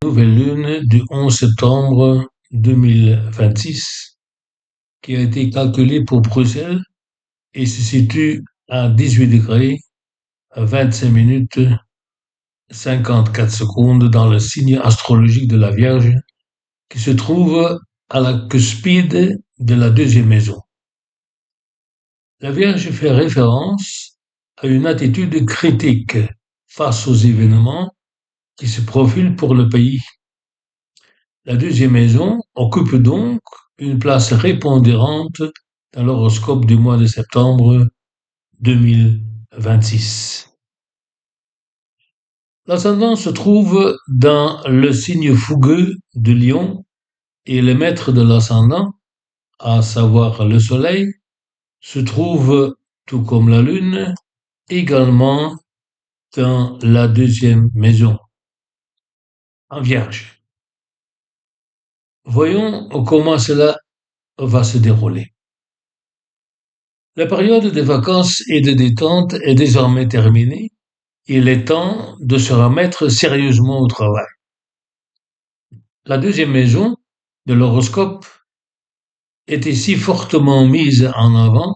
Nouvelle lune du 11 septembre 2026 qui a été calculée pour Bruxelles et se situe à 18 degrés, à 25 minutes 54 secondes dans le signe astrologique de la Vierge qui se trouve à la cuspide de la deuxième maison. La Vierge fait référence à une attitude critique face aux événements qui se profilent pour le pays. La deuxième maison occupe donc une place prépondérante dans l'horoscope du mois de septembre 2026. L'ascendant se trouve dans le signe fougueux de Lion et le maître de l'ascendant, à savoir le soleil, se trouve, tout comme la lune, également dans la deuxième maison, en Vierge. Voyons comment cela va se dérouler. La période des vacances et de détente est désormais terminée. Il est temps de se remettre sérieusement au travail. La deuxième maison de l'horoscope est ici fortement mise en avant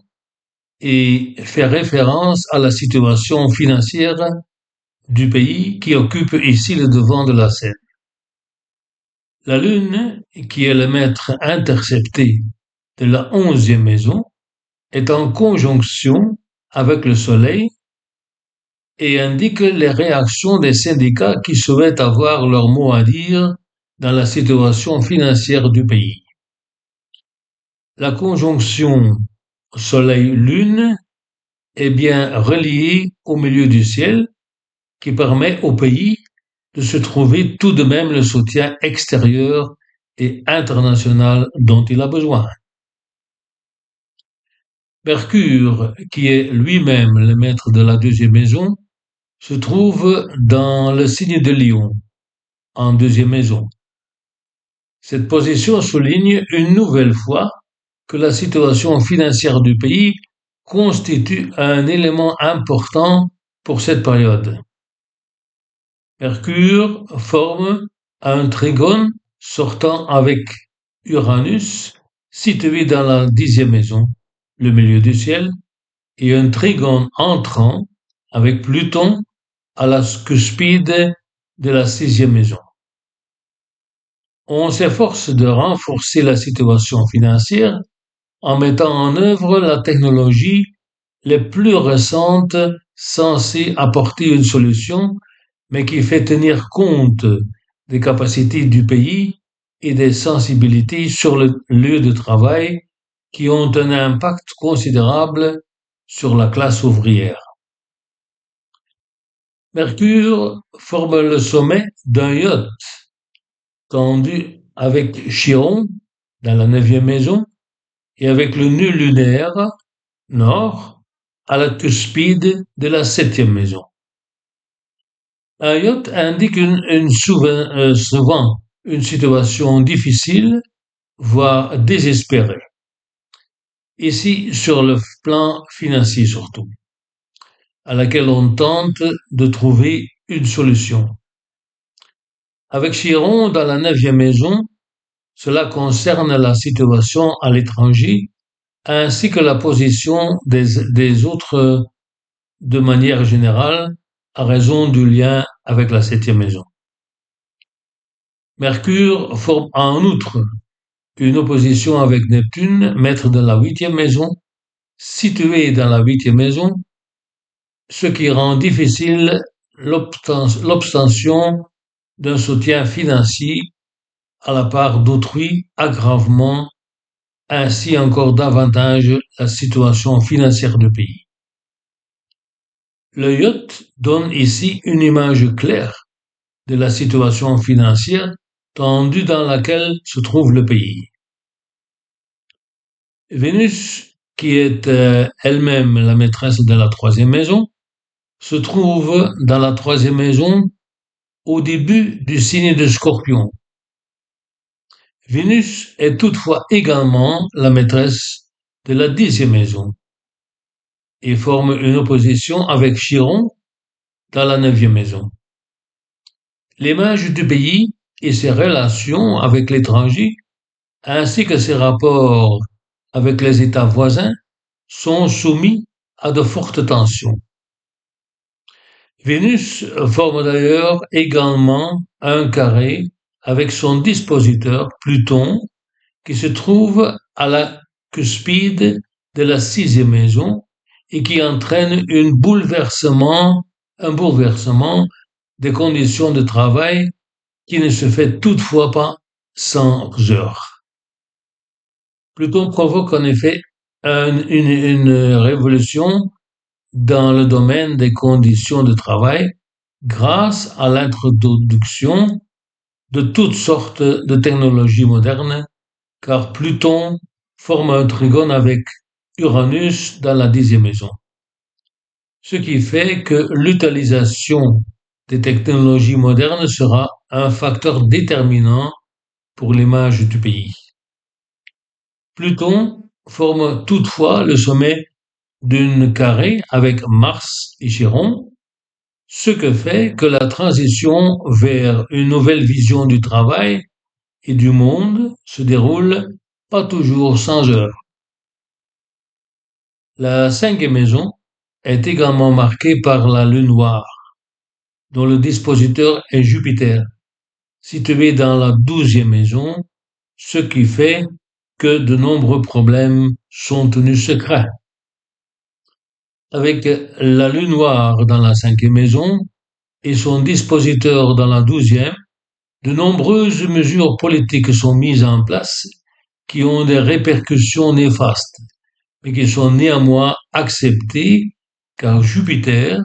et fait référence à la situation financière du pays qui occupe ici le devant de la scène. La Lune, qui est le maître intercepté de la 11e maison, est en conjonction avec le Soleil et indique les réactions des syndicats qui souhaitent avoir leur mot à dire dans la situation financière du pays. La conjonction Soleil-Lune est bien reliée au milieu du ciel qui permet au pays de se trouver tout de même le soutien extérieur et international dont il a besoin. Mercure, qui est lui-même le maître de la deuxième maison, se trouve dans le signe de Lion, en deuxième maison. Cette position souligne une nouvelle fois que la situation financière du pays constitue un élément important pour cette période. Mercure forme un trigone sortant avec Uranus, situé dans la 10e maison, le milieu du ciel, et un trigone entrant avec Pluton à la cuspide de la 6e maison. On s'efforce de renforcer la situation financière en mettant en œuvre la technologie les plus récentes censée apporter une solution, mais qui fait tenir compte des capacités du pays et des sensibilités sur le lieu de travail qui ont un impact considérable sur la classe ouvrière. Mercure forme le sommet d'un yacht tendu avec Chiron dans la 9e maison et avec le nœud lunaire nord à la cuspide de la 7e maison. Un yacht indique souvent une situation difficile, voire désespérée. Ici, sur le plan financier surtout, à laquelle on tente de trouver une solution. Avec Chiron dans la 9e maison, cela concerne la situation à l'étranger ainsi que la position des autres de manière générale à raison du lien avec la 7e maison. Mercure forme en outre une opposition avec Neptune, maître de la 8e maison, situé dans la 8e maison, ce qui rend difficile l'obtention d'un soutien financier à la part d'autrui, aggravement ainsi encore davantage la situation financière du pays. Le yacht donne ici une image claire de la situation financière tendue dans laquelle se trouve le pays. Vénus, qui est elle-même la maîtresse de la 3e maison, se trouve dans la 3e maison au début du signe de Scorpion. Vénus est toutefois également la maîtresse de la 10e maison et forme une opposition avec Chiron dans la 9e maison. L'image du pays et ses relations avec l'étranger, ainsi que ses rapports avec les États voisins, sont soumis à de fortes tensions. Vénus forme d'ailleurs également un carré avec son dispositeur Pluton qui se trouve à la cuspide de la sixième maison et qui entraîne un bouleversement des conditions de travail qui ne se fait toutefois pas sans heures. Pluton provoque en effet une révolution dans le domaine des conditions de travail grâce à l'introduction de toutes sortes de technologies modernes, car Pluton forme un trigone avec Uranus dans la dixième maison. Ce qui fait que l'utilisation des technologies modernes sera un facteur déterminant pour l'image du pays. Pluton forme toutefois le sommet d'une carré avec Mars et Chiron, ce que fait que la transition vers une nouvelle vision du travail et du monde se déroule pas toujours sans heures. La cinquième maison est également marquée par la lune noire, dont le dispositeur est Jupiter, situé dans la douzième maison, ce qui fait que de nombreux problèmes sont tenus secrets. Avec la lune noire dans la cinquième maison et son dispositeur dans la douzième, de nombreuses mesures politiques sont mises en place qui ont des répercussions néfastes, mais qui sont néanmoins acceptées car Jupiter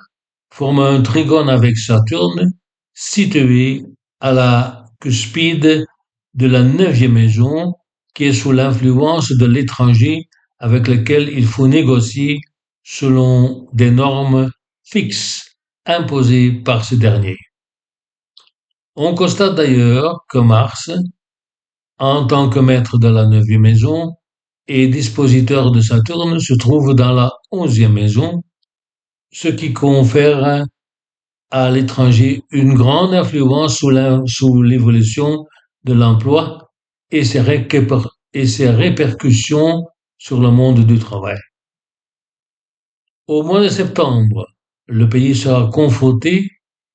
forme un trigone avec Saturne situé à la cuspide de la neuvième maison qui est sous l'influence de l'étranger avec lequel il faut négocier selon des normes fixes imposées par ce dernier. On constate d'ailleurs que Mars, en tant que maître de la neuvième maison et dispositeur de Saturne, se trouve dans la onzième maison, ce qui confère à l'étranger une grande influence sous l'évolution de l'emploi et ses répercussions sur le monde du travail. Au mois de septembre, le pays sera confronté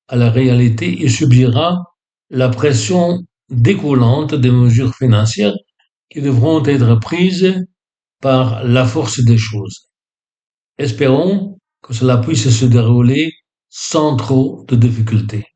à la réalité et subira la pression découlante des mesures financières qui devront être prises par la force des choses. Espérons que cela puisse se dérouler sans trop de difficultés.